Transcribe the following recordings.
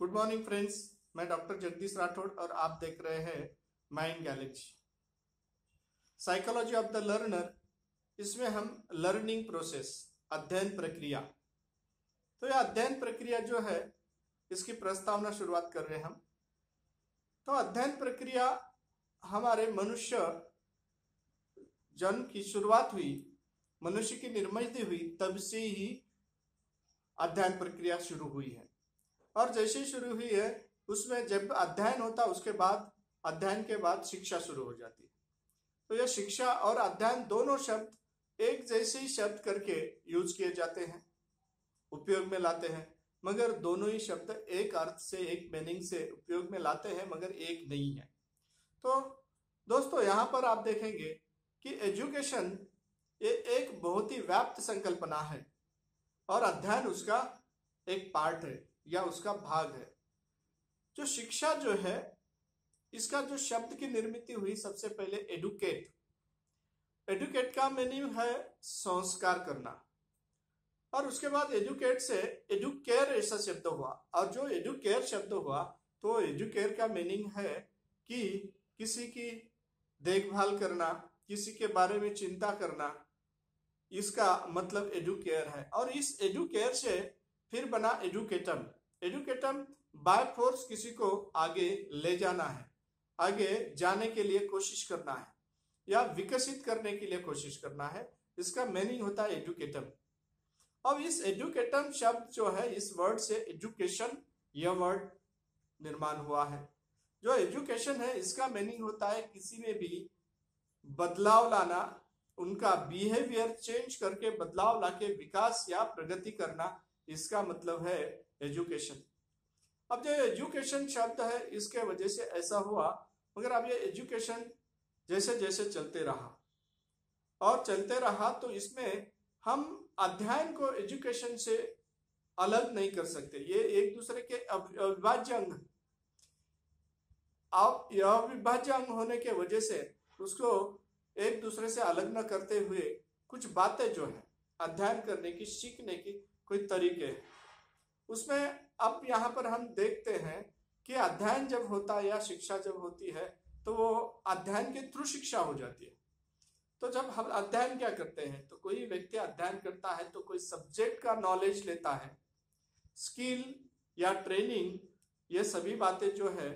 Good morning friends, मैं doctor Jagdish Rathore और आप देख रहे हैं mind Galaxy. Psychology of the learner, इसमें हम लर्निंग प्रोसेस, अध्ययन प्रक्रिया, तो यह अध्ययन प्रक्रिया जो है इसकी प्रस्तावना शुरुआत कर रहे हैं हम। तो अध्ययन प्रक्रिया हमारे मनुष्य जन्म की शुरुआत हुई, मनुष्य की निर्मिती हुई, तब से ही अध्ययन प्रक्रिया शुरू हुई है। और जैसे शुरू हुई है उसमें जब अध्ययन होता है उसके बाद अध्ययन के बाद शिक्षा शुरू हो जाती है। तो यह शिक्षा और अध्ययन दोनों शब्द एक जैसे ही शब्द करके यूज किए जाते हैं, उपयोग में लाते हैं, मगर दोनों ही शब्द एक अर्थ से, एक मीनिंग से उपयोग में लाते हैं, मगर एक नहीं है। तो दोस्तों यहाँ पर आप देखेंगे कि एजुकेशन ये एक बहुत ही व्याप्त संकल्पना है और अध्ययन उसका एक पार्ट है या उसका भाग है। जो शिक्षा जो है इसका जो शब्द की निर्मित हुई, सबसे पहले एडुकेट। एडुकेट का मीनिंग है संस्कार करना, और उसके बाद एजुकेट से एडुकेयर ऐसा शब्द हुआ, और जो एडुकेयर शब्द हुआ तो एडुकेयर का मीनिंग है कि किसी की देखभाल करना, किसी के बारे में चिंता करना, इसका मतलब एडुकेयर है। और इस एडुकेयर से फिर बना एडुकेटम। एडुकेटम बाय फोर्स किसी को आगे ले जाना है, आगे जाने के लिए कोशिश करना है या विकसित करने के लिए कोशिश करना है, इसका मीनिंग होता है एडुकेटम। अब इस एडुकेटम शब्द जो है, इस वर्ड से एजुकेशन यह वर्ड निर्माण हुआ है। जो एजुकेशन है इसका मीनिंग होता है किसी में भी बदलाव लाना, उनका बिहेवियर चेंज करके बदलाव लाके विकास या प्रगति करना, इसका मतलब है एजुकेशन। अब जो एजुकेशन शब्द है इसके वजह से ऐसा हुआ, मगर अब ये एजुकेशन जैसे जैसे चलते रहा और चलते रहा तो इसमें हम अध्ययन को एजुकेशन से अलग नहीं कर सकते, ये एक दूसरे के अविभाज्य अंग। अब यह अविभाज्य अंग होने के वजह से उसको एक दूसरे से अलग न करते हुए कुछ बातें जो है अध्ययन करने की, सीखने की कोई तरीके हैं उसमें। अब यहाँ पर हम देखते हैं कि अध्ययन जब होता है या शिक्षा जब होती है तो वो अध्ययन के थ्रू शिक्षा हो जाती है। तो जब हम अध्ययन क्या करते हैं, तो कोई व्यक्ति अध्ययन करता है तो कोई सब्जेक्ट का नॉलेज लेता है, स्किल या ट्रेनिंग, ये सभी बातें जो है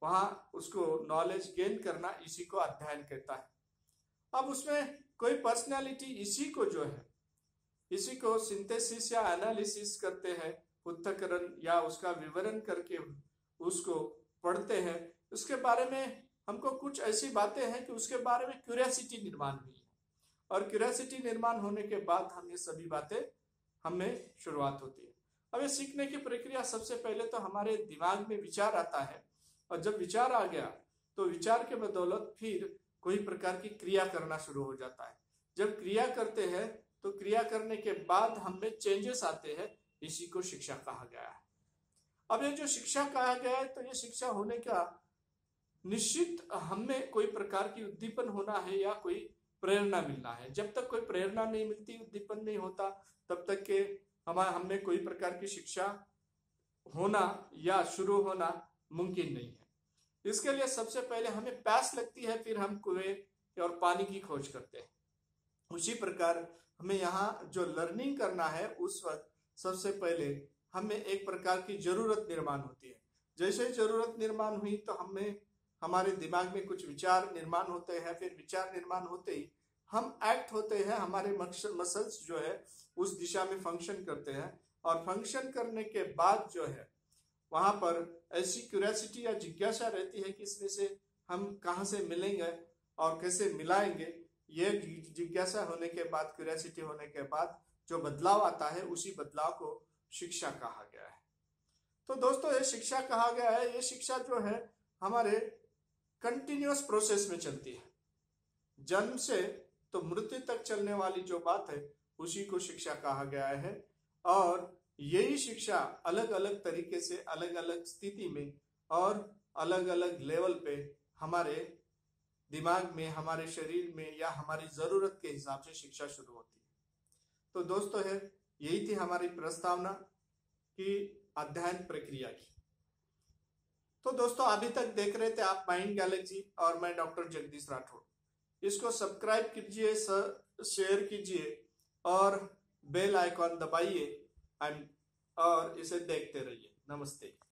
वहाँ उसको नॉलेज गेन करना, इसी को अध्ययन कहता है। अब उसमें कोई पर्सनैलिटी, इसी को जो है, इसी को सिंथेसिस या एनालिसिस करते हैं, पृथक्करण या उसका विवरण करके उसको पढ़ते हैं। उसके बारे में हमको कुछ ऐसी बातें हैं कि उसके बारे में क्यूरियोसिटी निर्माण हुई है, और क्यूरियोसिटी निर्माण होने के बाद हम ये सभी बातें हमें शुरुआत होती है। अब ये सीखने की प्रक्रिया, सबसे पहले तो हमारे दिमाग में विचार आता है, और जब विचार आ गया तो विचार के बदौलत फिर कोई प्रकार की क्रिया करना शुरू हो जाता है। जब क्रिया करते हैं तो क्रिया करने के बाद हमें चेंजेस आते हैं, इसी को शिक्षा कहा गया है। अब ये जो शिक्षा कहा गया है, तो ये शिक्षा होने का निश्चित हमें कोई प्रकार की उद्दीपन होना है या कोई प्रेरणा मिलना है। जब तक कोई प्रेरणा नहीं मिलती, उद्दीपन नहीं होता, तब तक के हमें कोई प्रकार की शिक्षा होना या शुरू होना मुमकिन नहीं है। इसके लिए सबसे पहले हमें प्यास लगती है, फिर हम कुएं और पानी की खोज करते हैं। उसी प्रकार हमें यहाँ जो लर्निंग करना है, उस वक्त सबसे पहले हमें एक प्रकार की जरूरत निर्माण होती है। जैसे जरूरत निर्माण हुई तो हमें, हमारे दिमाग में कुछ विचार निर्माण होते हैं, फिर विचार निर्माण होते ही हम एक्ट होते हैं, हमारे मसल्स जो है उस दिशा में फंक्शन करते हैं, और फंक्शन करने के बाद जो है वहां पर ऐसी क्यूरियोसिटी या जिज्ञासा रहती है कि इसमें से हम कहाँ से मिलेंगे और कैसे मिलाएंगे। ये जिज्ञासा होने के बाद, क्यूरियोसिटी होने के बाद जो बदलाव आता है, उसी बदलाव को शिक्षा कहा गया है। तो दोस्तों ये शिक्षा कहा गया है, ये शिक्षा जो है हमारे कंटिन्यूअस प्रोसेस में चलती है, जन्म से तो मृत्यु तक चलने वाली जो बात है उसी को शिक्षा कहा गया है। और यही शिक्षा अलग अलग तरीके से, अलग अलग स्थिति में और अलग अलग लेवल पे हमारे दिमाग में, हमारे शरीर में या हमारी जरूरत के हिसाब से शिक्षा शुरू होती है। तो दोस्तों यही थी हमारी प्रस्तावना की अध्ययन प्रक्रिया की। तो दोस्तों अभी तक देख रहे थे आप माइंड गैलेक्सी और मैं डॉक्टर जगदीश राठौड़। इसको सब्सक्राइब कीजिए, शेयर कीजिए और बेल आइकॉन दबाइए और इसे देखते रहिए। नमस्ते।